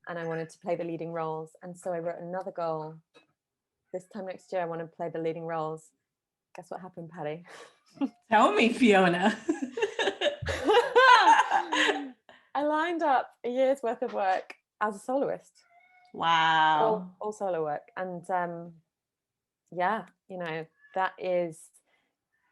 and I wanted to play the leading roles. And so I wrote another goal. This time next year, I want to play the leading roles. Guess what happened, Patty? Tell me, Fiona. I lined up a year's worth of work as a soloist. Wow. All solo work. And yeah, that is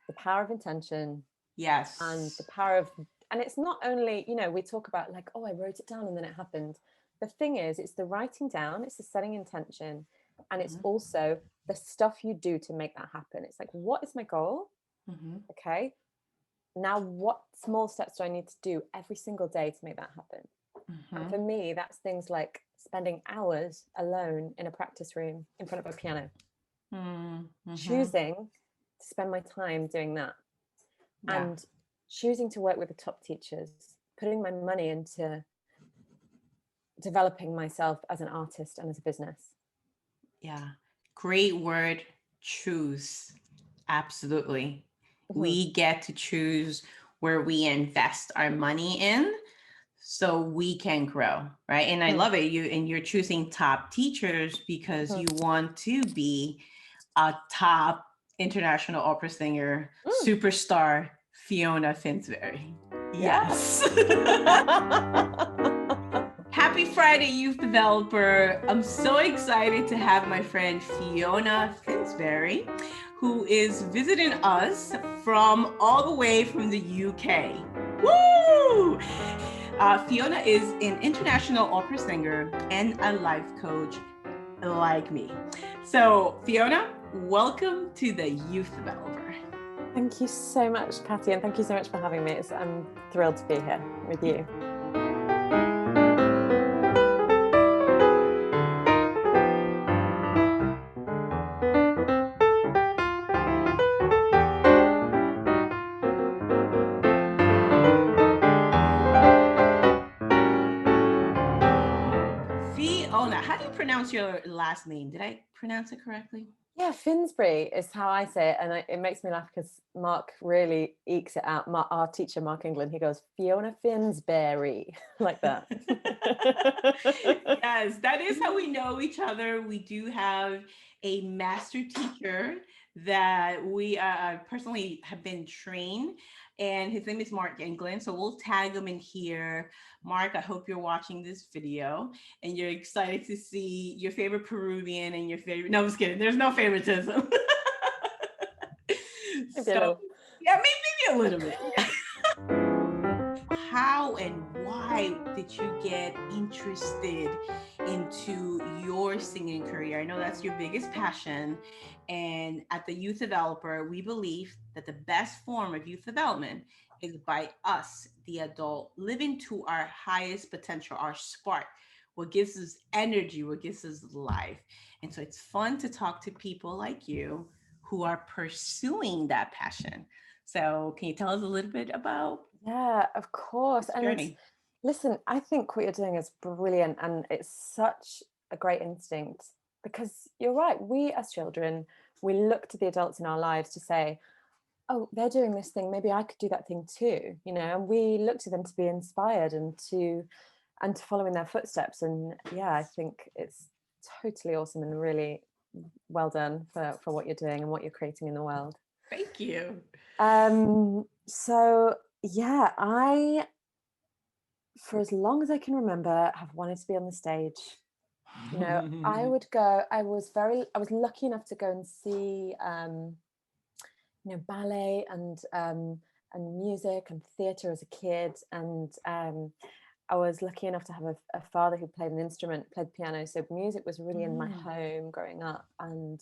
the power of intention. Yes. And the power of, and it's not only, we talk about like, oh, I wrote it down and then it happened. The thing is, it's the writing down, it's the setting intention, and it's also the stuff you do to make that happen. It's like, what is my goal? Okay. Now, what small steps do I need to do every single day to make that happen? And for me, that's things like spending hours alone in a practice room in front of a piano, choosing to spend my time doing that, and choosing to work with the top teachers, putting my money into developing myself as an artist and as a business. Yeah. Great word, choose. Absolutely. We get to choose where we invest our money in so we can grow, right? And I love it. You're choosing top teachers because you want to be a top international opera singer, superstar Fiona Finsbury. Yes. Happy Friday, youth developer. I'm so excited to have my friend Fiona Finsbury, who is visiting us from all the way from the UK. Woo! Fiona is an international opera singer and a life coach like me. So, Fiona, welcome to the Youth Developer. Thank you so much, Patty, and thank you so much for having me. I'm thrilled to be here with you. Fiona, how do you pronounce your last name? Did I pronounce it correctly? Yeah, Finsbury is how I say it, and it makes me laugh because Mark really ekes it out. Our teacher, Mark England, he goes, Fiona Finsbury, like that. Yes, that is how we know each other. We do have a master teacher that we personally have been trained, and his name is Mark England. So we'll tag him in here. Mark, I hope you're watching this video and you're excited to see your favorite Peruvian and your favorite. No, I'm just kidding. There's no favoritism. So, yeah, maybe a little bit. How and why did you get interested into your singing career? I know that's your biggest passion. And at the Youth Developer, we believe that the best form of youth development is by us, the adult, living to our highest potential, our spark, what gives us energy, what gives us life. And so it's fun to talk to people like you who are pursuing that passion. So can you tell us a little bit about? Yeah, of course. And listen, I think what you're doing is brilliant, and it's such a great instinct, because you're right. We as children, we look to the adults in our lives to say, oh, they're doing this thing, maybe I could do that thing too, and we look to them to be inspired and to follow in their footsteps. And yeah, I think it's totally awesome and really well done for what you're doing and what you're creating in the world. Thank you. So yeah, I, for as long as I can remember, have wanted to be on the stage. I would go, I was lucky enough to go and see ballet and music and theatre as a kid, and I was lucky enough to have a father who played an instrument, played the piano, so music was really in my home growing up. And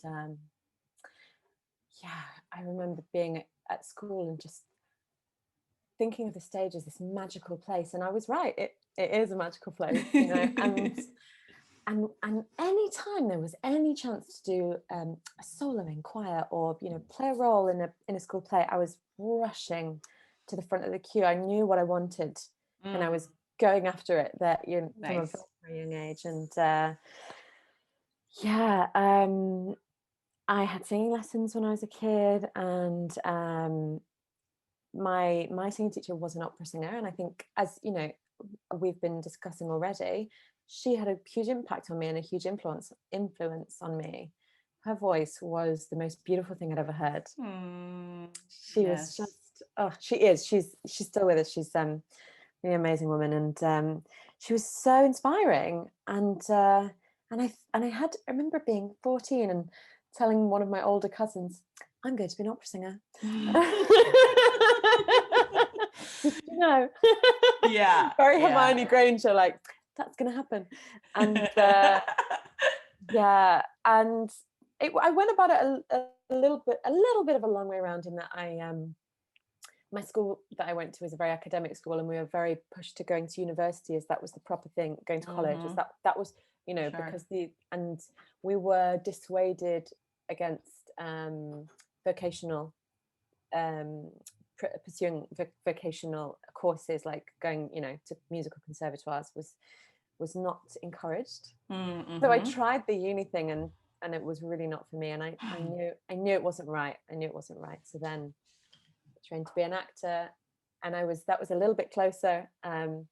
yeah, I remember being at school and just thinking of the stage as this magical place, and I was right, it is a magical place, and any time there was any chance to do a solo in choir or play a role in a school play, I was rushing to the front of the queue. I knew what I wanted, and I was going after it from a very young age. And I had singing lessons when I was a kid, and my singing teacher was an opera singer, and I think, as we've been discussing already, she had a huge impact on me and a huge influence on me. Her voice was the most beautiful thing I'd ever heard. She was just, she's still with us. She's really amazing woman, and she was so inspiring. And I remember being 14 and telling one of my older cousins, I'm going to be an opera singer. Did you know? Yeah. Very Hermione Granger, like, that's gonna happen. And yeah, and I went about it a little bit of a long way around, in that my school that I went to was a very academic school, and we were very pushed to going to university, as that was the proper thing. Going to college was that was, you know, because we were dissuaded against vocational pursuing vocational courses, like going, you know, to musical conservatoires was not encouraged. So I tried the uni thing, and it was really not for me, and I knew it wasn't right. So then I trained to be an actor, and that was a little bit closer, and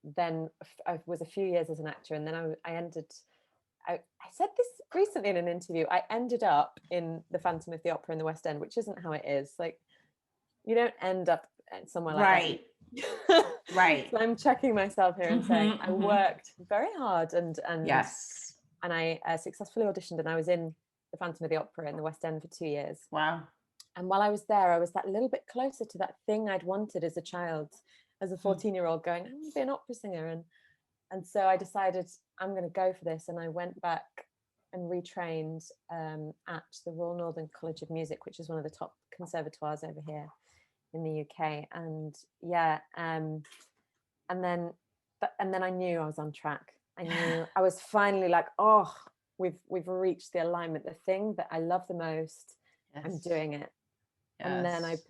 then I was a few years as an actor, and then I said this recently in an interview. I ended up in the Phantom of the Opera in the West End, which isn't how it is. Like, you don't end up somewhere like that. Right. So I'm checking myself here and saying I worked very hard, and yes, and I successfully auditioned, and I was in the Phantom of the Opera in the West End for 2 years. Wow. And while I was there, I was that little bit closer to that thing I'd wanted as a child, as a 14-year-old, going, I want to be an opera singer. And so I decided I'm going to go for this. And I went back and retrained at the Royal Northern College of Music, which is one of the top conservatoires over here in the UK. And and then I knew I was on track. I knew I was finally like, oh, we've reached the alignment, the thing that I love the most. Yes. I'm doing it. Yes. And then I've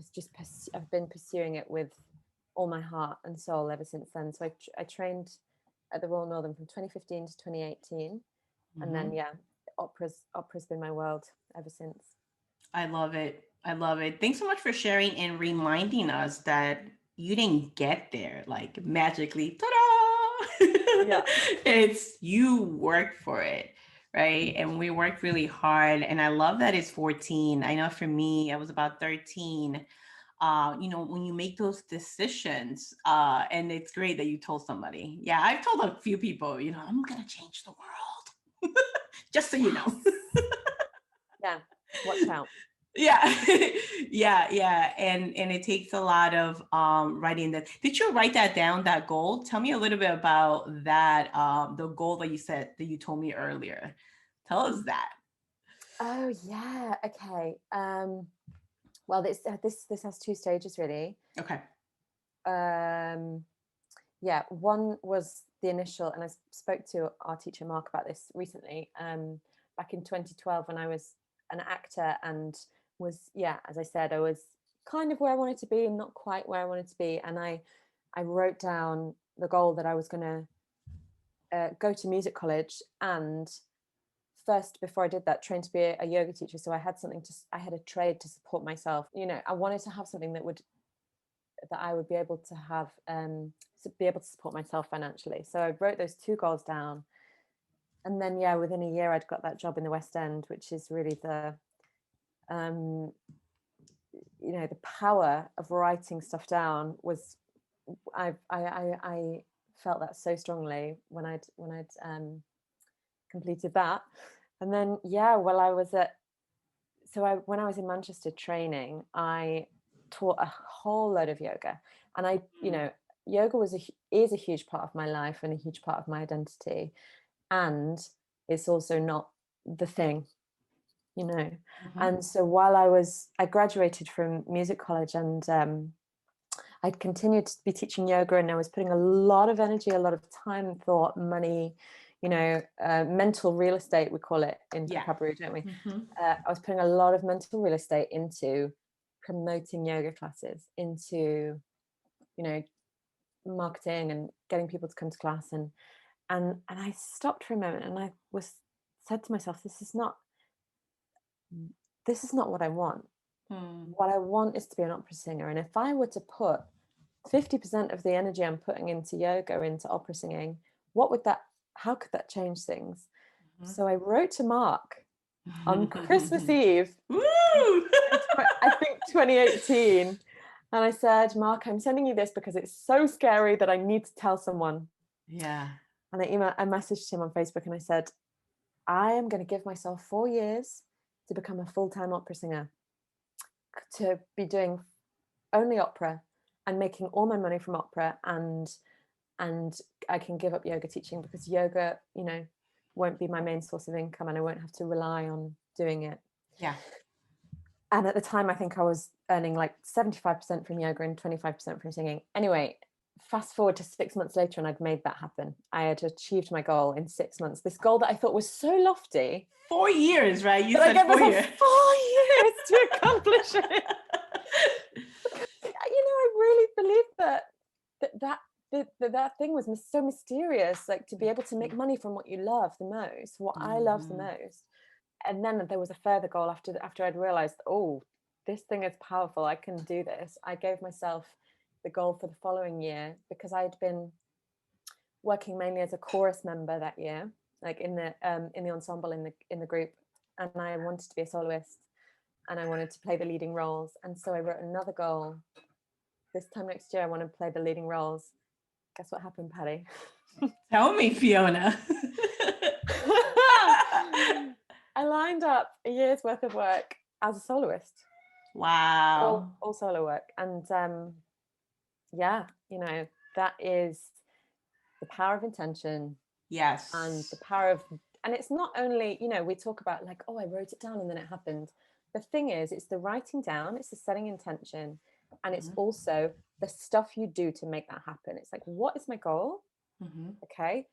been pursuing it with all my heart and soul ever since then. So I trained at the Royal Northern from 2015 to 2018, and then opera's been my world ever since. I love it. Thanks so much for sharing and reminding us that you didn't get there like magically. Ta-da! Yeah. It's you worked for it, right? And we worked really hard. And I love that it's 14. I know for me, I was about 13. You know, when you make those decisions, and it's great that you told somebody. Yeah, I've told a few people, you know, I'm gonna change the world. Just so you know. Yeah, watch out. Yeah. yeah. And it takes a lot of writing that. Did you write that down, that goal? Tell me a little bit about that, the goal that you said, that you told me earlier. Tell us that. Oh yeah, okay. Well, this has two stages, really. Okay. Yeah, one was the initial, and I spoke to our teacher Mark about this recently, back in 2012, when I was an actor and was, as I said, I was kind of where I wanted to be and not quite where I wanted to be. And I wrote down the goal that I was going to go to music college, and first, before I did that, trained to be a yoga teacher. So I had a trade to support myself. You know, I wanted to have something that I would be able to have, be able to support myself financially. So I wrote those two goals down. And then, within a year, I'd got that job in the West End, which is really the, you know, the power of writing stuff down was, I felt that so strongly when I'd completed that. And then, when I was in Manchester training, I taught a whole load of yoga, and you know, yoga is a huge part of my life and a huge part of my identity, and it's also not the thing, you know. And so while I graduated from music college, and I'd continued to be teaching yoga, and I was putting a lot of energy, a lot of time, thought, money, you know, mental real estate, we call it in vocabulary, don't we? I was putting a lot of mental real estate into promoting yoga classes, into, you know, marketing and getting people to come to class, and I stopped for a moment, and I said to myself, this is not what I want. What I want is to be an opera singer. And if I were to put 50% of the energy I'm putting into yoga, into opera singing, how could that change things? Mm-hmm. So I wrote to Mark on Christmas Eve, Woo! I think 2018. And I said, Mark, I'm sending you this because it's so scary that I need to tell someone. Yeah. And I messaged him on Facebook and I said, I am going to give myself 4 years to become a full-time opera singer, to be doing only opera and making all my money from opera, and I can give up yoga teaching because yoga, won't be my main source of income and I won't have to rely on doing it. Yeah. And at the time, I think I was earning like 75% from yoga and 25% from singing. Anyway, fast forward to 6 months later and I'd made that happen. I had achieved my goal in 6 months. This goal that I thought was so lofty. 4 years, right? You said I gave 4 myself years. 4 years to accomplish it. I really believe that thing was so mysterious, like to be able to make money from what you love the most, what I love the most. And then there was a further goal after I'd realized, oh, this thing is powerful, I can do this. I gave myself the goal for the following year, because I'd been working mainly as a chorus member that year, like in the ensemble, in the group, and I wanted to be a soloist and I wanted to play the leading roles. And so I wrote another goal. This time next year I want to play the leading roles. Guess what happened, Patty? Tell me, Fiona. I lined up a year's worth of work as a soloist. Wow. All solo work. And that is the power of intention. Yes. And the power of, and it's not only, we talk about like, oh, I wrote it down and then it happened. The thing is, it's the writing down, it's the setting intention, and it's also the stuff you do to make that happen. It's like, what is my goal? Okay.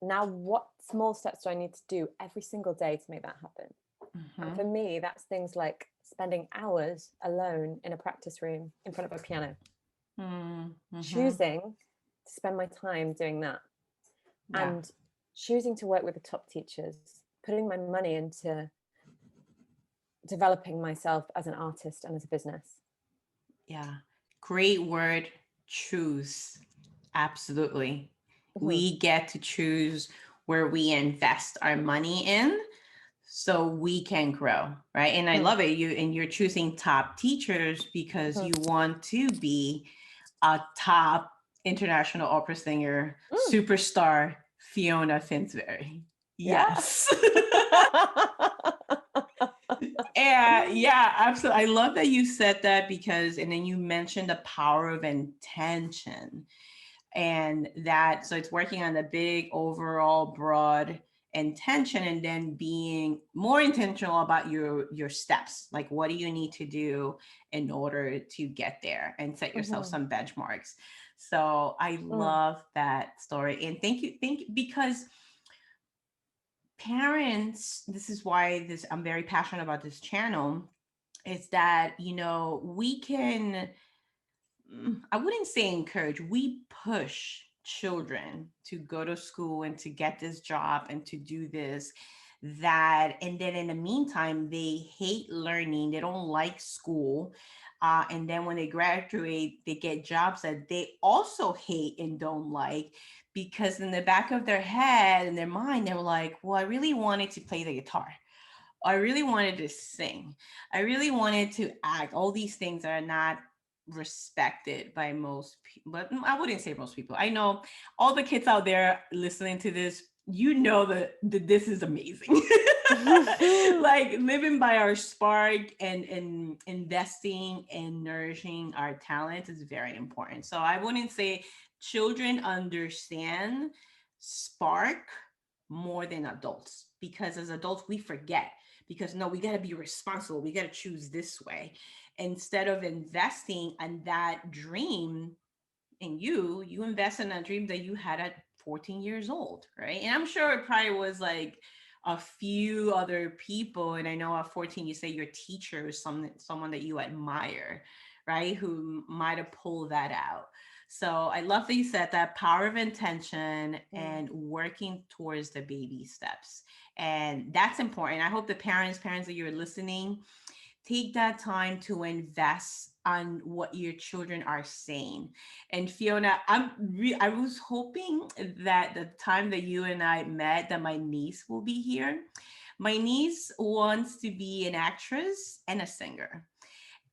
Now, what small steps do I need to do every single day to make that happen? And for me, that's things like spending hours alone in a practice room in front of a piano, choosing to spend my time doing that, and choosing to work with the top teachers, putting my money into developing myself as an artist and as a business. Yeah. Great word, choose. Absolutely. We get to choose where we invest our money in so we can grow, right? And I love it. You're choosing top teachers because you want to be a top international opera singer, superstar Fiona Finsbury. Yes. Yeah, absolutely. I love that you said that, because, and then you mentioned the power of intention, and that, so it's working on the big overall broad intention, and then being more intentional about your steps. Like, what do you need to do in order to get there, and set yourself some benchmarks. So I love that story. And thank you, because parents, this is why I'm very passionate about this channel, is that, we can, I wouldn't say encourage, we push children to go to school and to get this job and to do this, that, and then in the meantime, they hate learning, they don't like school. And then when they graduate, they get jobs that they also hate and don't like, because in the back of their head and their mind, they were like, well, I really wanted to play the guitar. I really wanted to sing. I really wanted to act. All these things are not respected by most people, but I wouldn't say most people. I know all the kids out there listening to this, that this is amazing. Like, living by our spark and investing and nourishing our talents is very important. So I wouldn't say children understand spark more than adults, because as adults we forget, because no, we got to be responsible, we got to choose this way, instead of investing in that dream. And you invest in a dream that you had at 14 years old, right? And I'm sure it probably was like a few other people. And I know at 14, you say your teacher is someone that you admire, right? Who might have pulled that out. So I love that you said that, power of intention and working towards the baby steps. And that's important. I hope the parents that you're listening, take that time to invest on what your children are saying. And Fiona, I was hoping that the time that you and I met, that my niece will be here. My niece wants to be an actress and a singer,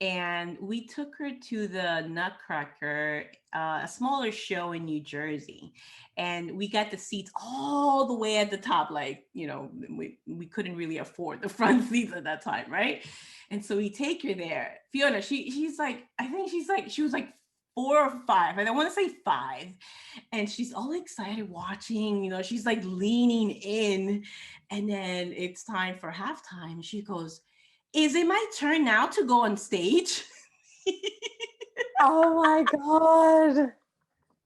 and we took her to the Nutcracker, a smaller show in New Jersey, and we got the seats all the way at the top. Like, we couldn't really afford the front seats at that time, right? And so we take her there. Fiona, she's like, I think she was like 4 or 5. I don't want to say 5, and she's all excited watching. She's like leaning in, and then it's time for halftime. She goes, is it my turn now to go on stage? Oh my God.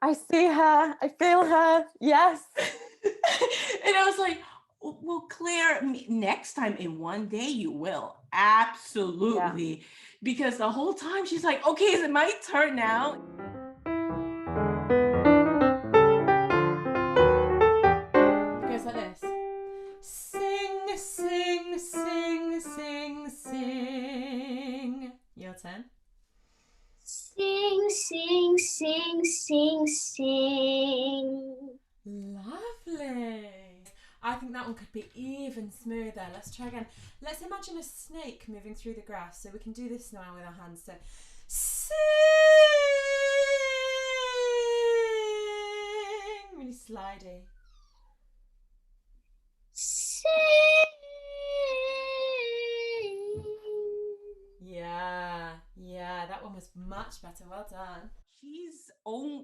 I see her. I feel her. Yes. And I was like, well, Claire, next time in one day you will. Absolutely. Yeah. Because the whole time she's like, okay, is it my turn now? It goes like this. Sing, sing, sing, sing, sing. Your turn. Sing, sing, sing, sing, sing. Lovely. I think that one could be even smoother. Let's try again. Let's imagine a snake moving through the grass. So we can do this now with our hands. So sing. Really slidey. Sing. Yeah, that one was much better. Well done.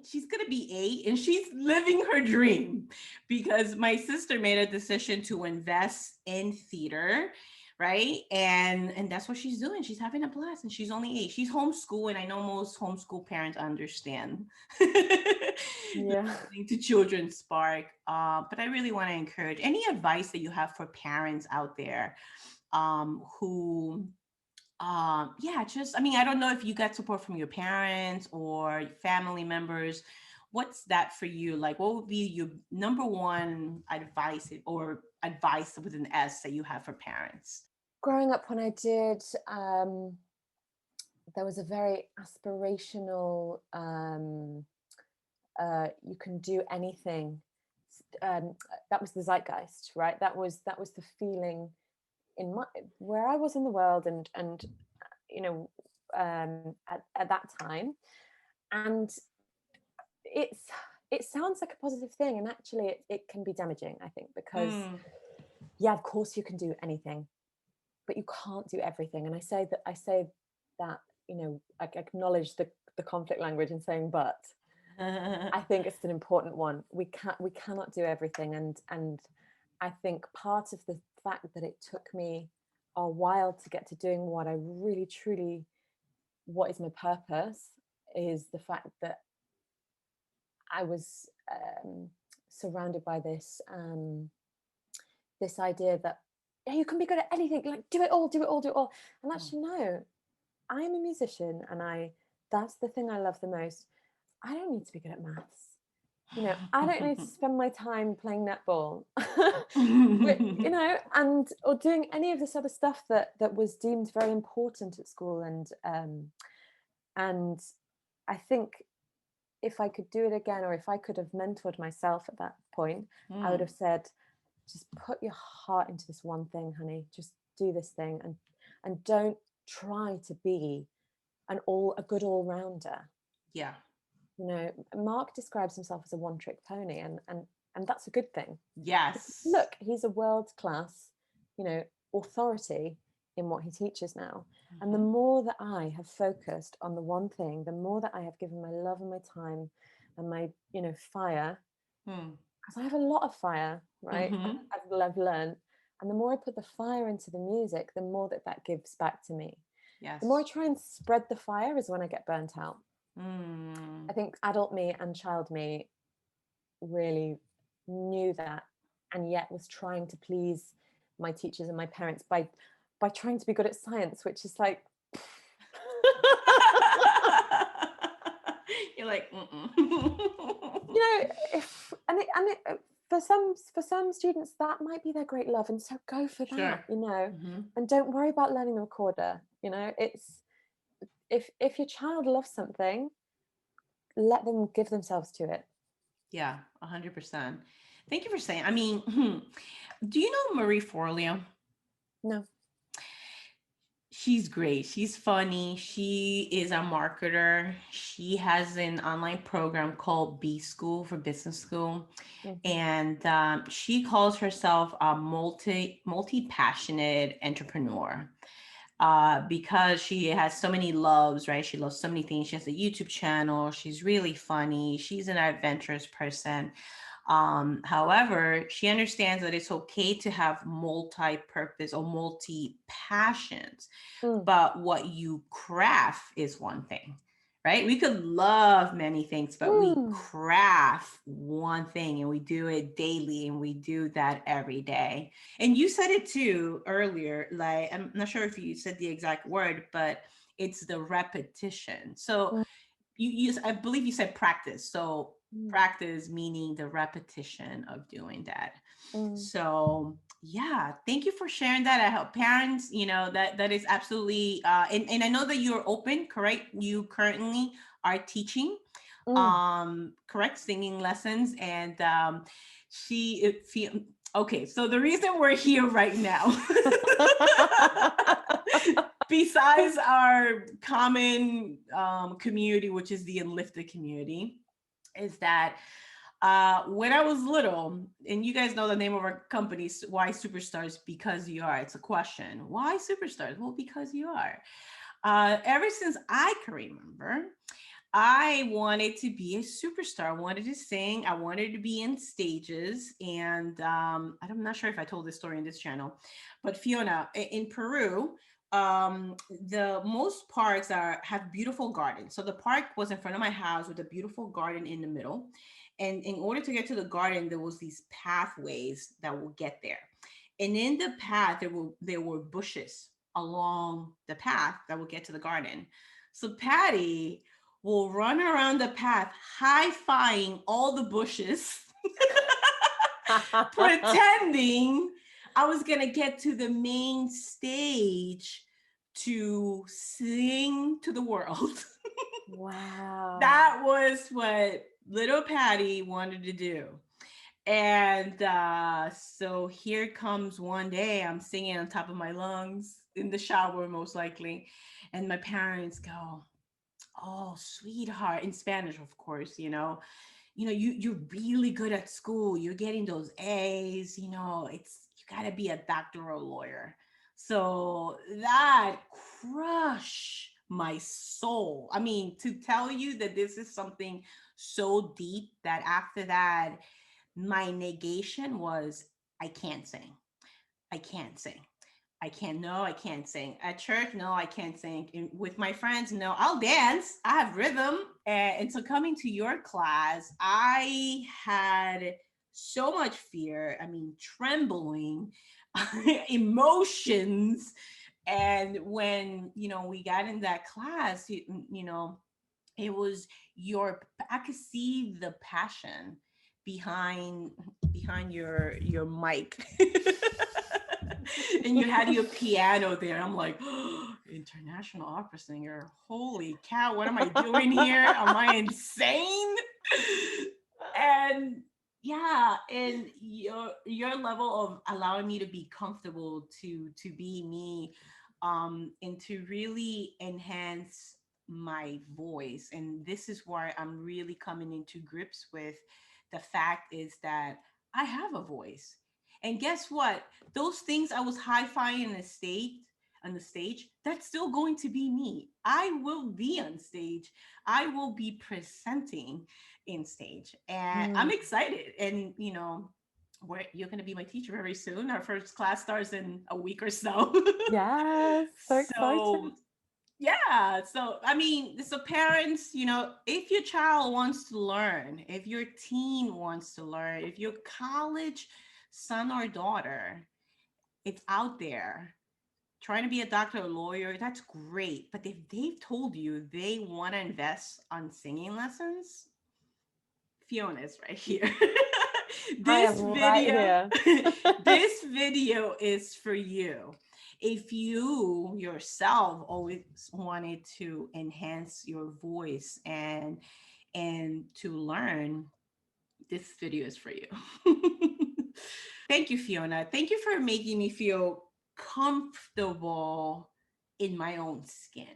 She's gonna be 8 and she's living her dream, because my sister made a decision to invest in theater, right? And that's what she's doing. She's having a blast, and she's only 8. She's homeschooled, and I know most homeschool parents understand. Yeah. Listening to children spark. But I really want to encourage any advice that you have for parents out there, who I don't know if you got support from your parents or family members. What's that for you? Like, what would be your number one advice, or advice with an S, that you have for parents? Growing up, when I did, there was a very aspirational, you can do anything. That was the zeitgeist, right? That was the feeling in where I was in the world, and at that time. And it sounds like a positive thing, and actually it can be damaging, I think, because yeah, of course you can do anything, but you can't do everything. And I say that I acknowledge the conflict language in saying but. I think it's an important one. We cannot do everything, and I think part of the fact that it took me a while to get to doing what I really truly, what is my purpose, is the fact that I was surrounded by this idea that, yeah, you can be good at anything, like do it all. And actually, no, I'm a musician, and that's the thing I love the most. I don't need to be good at maths. I don't need to spend my time playing netball, or doing any of this other stuff that was deemed very important at school. And I think if I could do it again, or if I could have mentored myself at that point, I would have said, just put your heart into this one thing, honey. Just do this thing, and don't try to be a good all-rounder. Yeah. Mark describes himself as a one-trick pony, and that's a good thing. Yes. Look, he's a world-class, authority in what he teaches now. Mm-hmm. And the more that I have focused on the one thing, the more that I have given my love and my time and my, fire, because I have a lot of fire, right? Mm-hmm. I've learned. And the more I put the fire into the music, the more that gives back to me. Yes. The more I try and spread the fire is when I get burnt out. I think adult me and child me really knew that, and yet was trying to please my teachers and my parents by trying to be good at science, which is like you're like for some students that might be their great love, and so go for that. Mm-hmm. And don't worry about learning the recorder. if your child loves something, let them give themselves to it. Yeah, 100%. Thank you for saying. I mean, do you know Marie Forleo? No. She's great. She's funny. She is a marketer. She has an online program called B School for Business School, and she calls herself a multi passionate entrepreneur. Because she has so many loves, right? She loves so many things. She has a YouTube channel. She's really funny. She's an adventurous person. However, she understands that it's okay to have multi-purpose or multi-passions, but what you craft is one thing, right? We could love many things, but we craft one thing and we do it daily and we do that every day. And you said it too earlier, like, I'm not sure if you said the exact word, but it's the repetition. So I believe you said practice. So practice meaning the repetition of doing that. So yeah, thank you for sharing that. I hope parents, that is absolutely, and I know that you're open, correct? You currently are teaching, correct, singing lessons. And okay, so the reason we're here right now, besides our common community, which is the Enlifted community, is that when I was little, and you guys know the name of our company, YSuperstars, because you are. It's a question. Why Superstars? Well, because you are. Ever since I can remember, I wanted to be a superstar. I wanted to sing. I wanted to be in stages. And I'm not sure if I told this story in this channel, but Fiona, in Peru, the most parks have beautiful gardens. So the park was in front of my house with a beautiful garden in the middle. And in order to get to the garden, there was these pathways that will get there. And in the path, there were bushes along the path that will get to the garden. So Patty will run around the path, high-fiving all the bushes, pretending I was going to get to the main stage to sing to the world. Wow. That was what little Patty wanted to do. And so here comes one day, I'm singing on top of my lungs in the shower, most likely. And my parents go, "Oh, sweetheart," in Spanish, of course, you're really good at school. You're getting those A's, you gotta be a doctor or a lawyer. So that crushed my soul. I mean, to tell you that this is something so deep that after that, my negation was, I can't sing. I can't sing. I can't sing. At church, no, I can't sing. And with my friends, no, I'll dance. I have rhythm. And so coming to your class, I had so much fear. I mean, trembling, emotions. And when, we got in that class, it was I could see the passion behind your mic. And you had your piano there. I'm like, oh, international opera singer. Holy cow, what am I doing here? Am I insane? And yeah, and your level of allowing me to be comfortable to be me, and to really enhance my voice. And this is where I'm really coming into grips with the fact is that I have a voice. And guess what? Those things I was high-fiving on the stage, that's still going to be me. I will be on stage. I will be presenting in stage. And I'm excited. And you're going to be my teacher very soon. Our first class starts in a week or so. Yes, so excited. Yeah. So, I mean, so parents, if your child wants to learn, if your teen wants to learn, if your college son or daughter, it's out there trying to be a doctor or lawyer, that's great. But if they've told you they want to invest on singing lessons, Fiona's right here. This video, right here. this video is for you. if you yourself always wanted to enhance your voice and to learn, this video is for you. Thank you, Fiona. Thank you for making me feel comfortable in my own skin.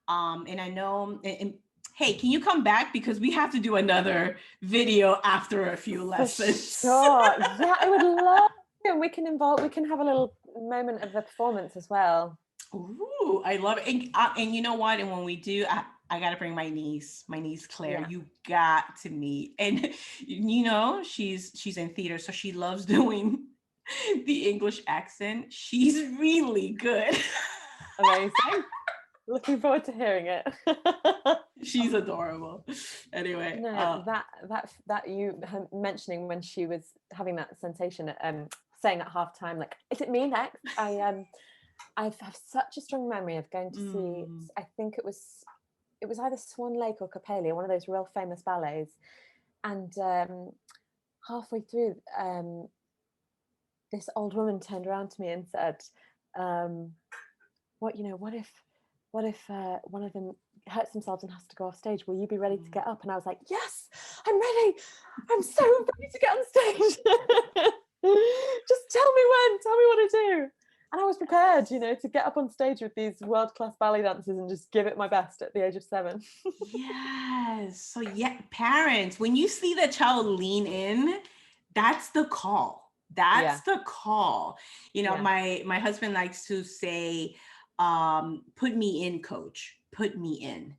And I know, and hey, can you come back, because we have to do another video after a few lessons. Sure. Yeah, I would love to. We can have a little moment of the performance as well. Ooh, I love it. And you know what? And when we do, I gotta bring my niece Claire. Yeah. You got to meet. And you know, she's in theater, so she loves doing the English accent. She's really good. Amazing. Looking forward to hearing it. She's adorable. Anyway, no, that you mentioning when she was having that sensation, saying at halftime, like, is it me next? I have such a strong memory of going to see, I think it was either Swan Lake or Coppelia, one of those real famous ballets. And halfway through, this old woman turned around to me and said, what if one of them hurts themselves and has to go off stage? Will you be ready to get up? And I was like, yes, I'm ready. I'm so ready to get on stage. Just tell me when, tell me what to do. And I was prepared, to get up on stage with these world-class ballet dancers and just give it my best at the age of 7. Yes. So yeah, parents, when you see the child lean in, that's the call. That's the call. My husband likes to say, put me in, coach, put me in.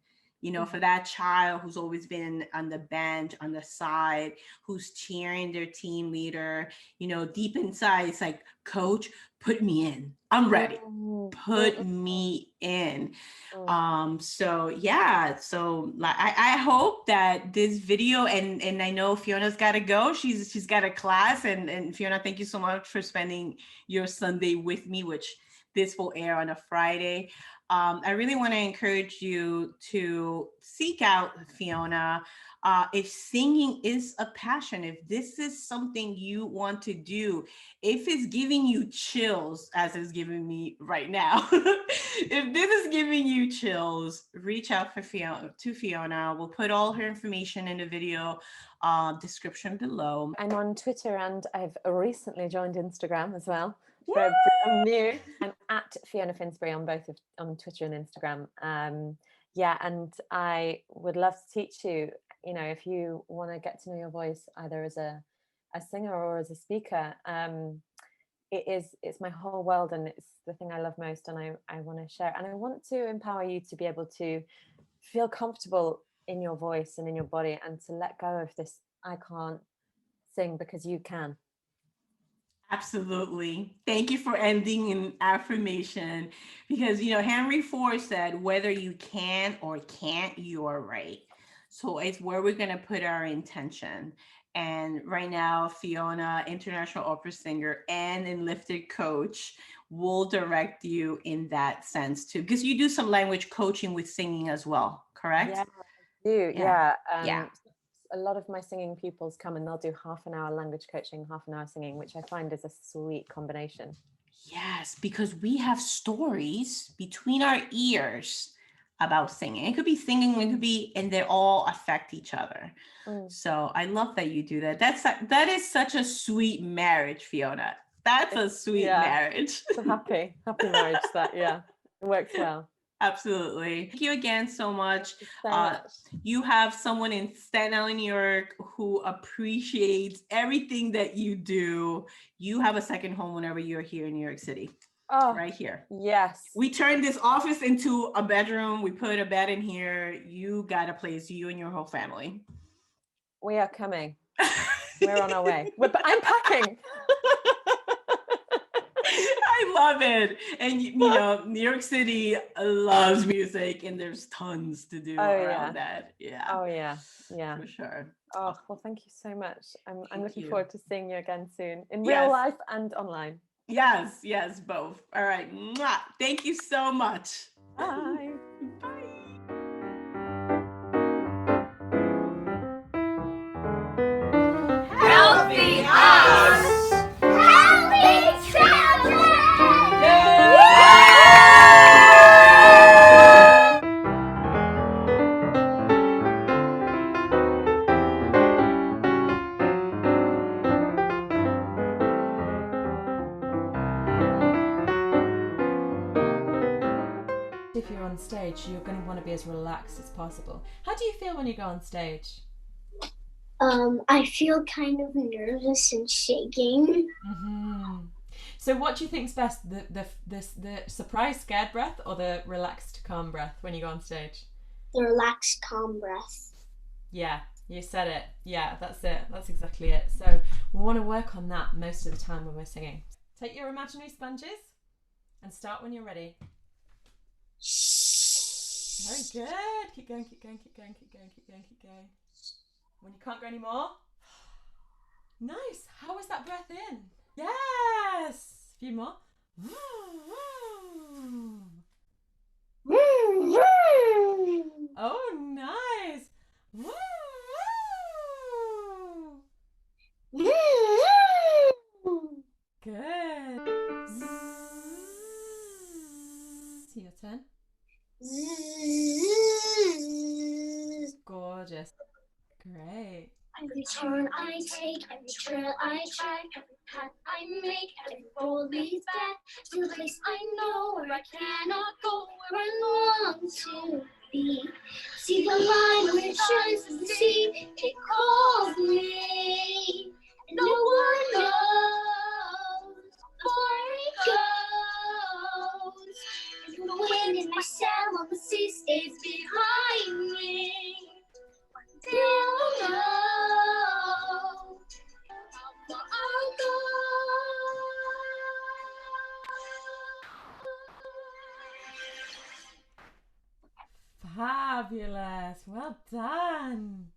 For that child who's always been on the bench, on the side, who's cheering their team leader, deep inside, it's like, coach, put me in. I'm ready. Put me in. So I hope that this video, and I know Fiona's got to go. She's got a class, and Fiona, thank you so much for spending your Sunday with me, which this will air on a Friday. I really want to encourage you to seek out Fiona. If singing is a passion, if this is something you want to do, if it's giving you chills, as it's giving me right now, if this is giving you chills, reach out to Fiona. We'll put all her information in the video description below. I'm on Twitter, and I've recently joined Instagram as well. So I'm new. I'm at Fiona Finsbury on both on Twitter and Instagram. And I would love to teach you. If you want to get to know your voice, either as a singer or as a speaker, it's my whole world, and it's the thing I love most, and I want to share. And I want to empower you to be able to feel comfortable in your voice and in your body, and to let go of this I can't sing, because you can. Absolutely. Thank you for ending in affirmation, because, Henry Ford said, whether you can or can't, you are right. So it's where we're going to put our intention. And right now, Fiona, international opera singer and enlifted coach, will direct you in that sense too, because you do some language coaching with singing as well, correct? Yeah, I do. Yeah. A lot of my singing pupils come and they'll do half an hour language coaching, half an hour singing, which I find is a sweet combination. Yes, because we have stories between our ears about singing. It could be singing, it could be, and they all affect each other. So I love that you do that. That is such a sweet marriage, Fiona. That's a sweet marriage. It's a happy marriage. It works well. Absolutely. Thank you again so much. You have someone in Staten Island, New York, who appreciates everything that you do. You have a second home whenever you're here in New York City. Oh, right here. Yes. We turned this office into a bedroom. We put a bed in here. You got a place, you and your whole family. We are coming. We're on our way. I'm packing. I love it. And New York City loves music, and there's tons to do around that. Yeah. Oh yeah. Yeah. For sure. Oh, well, thank you so much. I'm looking forward to seeing you again soon, in real life and online. Yes, both. All right. Mwah. Thank you so much. Bye. Bye. Healthy us! Healthy children! if you're on stage, you're going to want to be as relaxed as possible. How do you feel when you go on stage? I feel kind of nervous and shaking. So what do you think's best, the surprise scared breath or the relaxed calm breath when you go on stage? The relaxed calm breath. Yeah, you said it. Yeah, that's it. That's exactly it. So we want to work on that most of the time when we're singing. Take your imaginary sponges and start when you're ready. Very good. Keep going, keep going, keep going, keep going, keep going, keep going. When you can't go anymore. Nice. How was that breath in? Yes. A few more. Oh, nice. Good. See your turn. Gorgeous. Great. Every turn I take, every trail I try, every path I make, every road leads back to the place I know where I cannot go, where I long to be. See the line where it shines through the sea, it calls me. And no one knows where it goes. And the wind in my sail on the sea stays behind me. They'll know where I'll go. Fabulous. Well done.